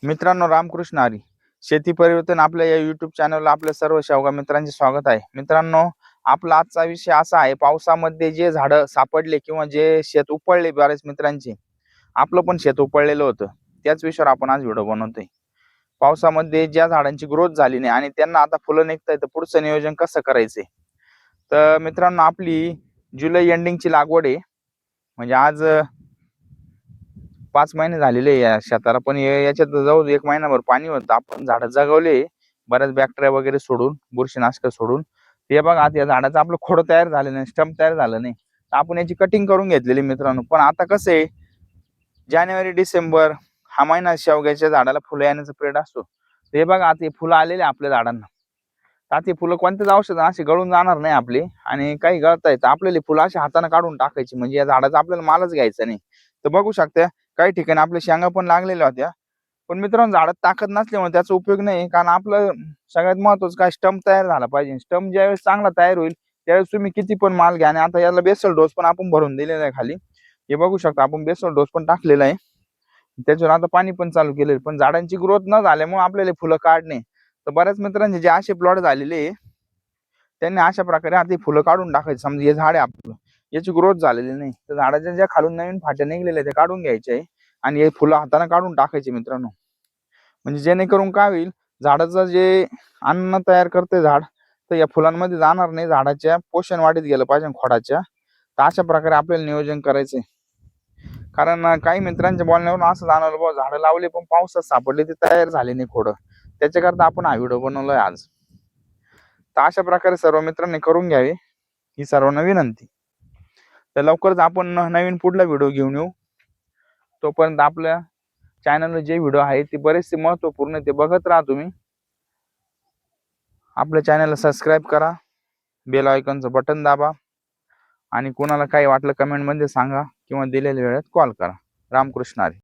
मित्रांनो, रामकृष्ण हरी. शेती परिवर्तन आपल्या या युट्यूब चॅनलला आपल्या सर्व शेवगा मित्रांचे स्वागत आहे. मित्रांनो, आपला आजचा विषय असा आहे, पावसामध्ये जे झाडं सापडले किंवा जे शेत उपळले बऱ्याच मित्रांचे, आपलं पण शेत उपळलेलं होतं, त्याच विषयावर आपण आज व्हिडिओ बनवतोय. पावसामध्ये ज्या झाडांची ग्रोथ झाली नाही आणि त्यांना आता फुलं निघतायत, तर पुढचं नियोजन कसं करायचंय. तर मित्रांनो, आपली जुलै एंडिंगची लागवड आहे. म्हणजे आज 5 महिने झालेले आहे या शेताला, पण याच्यात जवळ 1 महिनाभर पाणी होतं. आपण झाडं जगवले बऱ्याच बॅक्टेरिया वगैरे सोडून, बुरशीनाशक सोडून. हे बघा, आता या झाडाचं आपलं खोडं तयार झालं नाही, स्टंप तयार झालं नाही, तर आपण याची कटिंग करून घेतलेली मित्रांनो. पण आता कसं आहे, जानेवारी डिसेंबर हा महिना शेवग्याच्या झाडाला फुलं येण्याचा पिरियड असतो. हे बघा, आता हे फुलं आलेले आपल्या झाडांना. आता ही फुलं कोणत्याच औषध अशी गळून जाणार नाही आपली, आणि काही गळतायत आपल्याला फुलं अशी हाताने काढून टाकायची, म्हणजे या झाडाचा आपल्याला मालच घ्यायचा नाही. तर बघू शकता, काही ठिकाणी आपल्या शेंगा पण लागलेल्या होत्या. पण मित्रांनो, झाडात ताकद नसल्यामुळे त्याचा उपयोग नाही. कारण आपलं सगळ्यात महत्वाचं काय, स्टंप तयार झाला पाहिजे. स्टंप ज्यावेळेस चांगला तयार होईल त्यावेळेस तुम्ही किती पण माल घ्या. आणि आता याला बेसल डोस पण आपण भरून दिलेला आहे खाली. हे बघू शकता, आपण बेसल डोस पण टाकलेला आहे. त्याच्यावर आता पाणी पण चालू केलेलं. पण झाडांची ग्रोथ न झाल्यामुळे आपल्याला फुलं काढणे. तर बऱ्याच मित्रांचे जे असे प्लॉट झालेले, त्यांनी अशा प्रकारे आता फुलं काढून टाकायचे. समजा हे झाड आहे आपलं, याची ग्रोथ झालेली नाही, तर झाडाच्या ज्या खालून नवीन फाट्या निघलेल्या त्या काढून घ्यायच्या आहे आणि हे फुलं हाताने काढून टाकायचे मित्रांनो. म्हणजे जेणेकरून काय होईल, झाडाचं जे अन्न तयार करते झाड, तर या फुलांमध्ये जाणार नाही, झाडाच्या पोषण वाढीत गेलं पाहिजे खोडाच्या. तर अशा प्रकारे आपल्याला नियोजन करायचंय. कारण काही मित्रांच्या बोलण्यावरून असं जाणवलं, बाबा झाडं लावले पण पावसात सापडले, ते तयार झाले नाही खोडं. त्याच्याकरता आपण हा व्हिडिओ बनवलाय आज. तर अशा प्रकारे सर्व मित्रांनी करून घ्यावे, ही सर्वांना विनंती. तर लवकरच आपण नवीन पुढला व्हिडिओ घेऊन येऊ. तोपर्यंत आपल्या चॅनलवर जे व्हिडिओ आहेत ते बरेचसे महत्वपूर्ण, ते बघत राहा तुम्ही. आपल्या चॅनलला सबस्क्राईब करा, बेल आयकॉनचं बटन दाबा, आणि कोणाला काही वाटलं कमेंटमध्ये सांगा किंवा दिलेल्या वेळेत कॉल करा. रामकृष्ण हरी.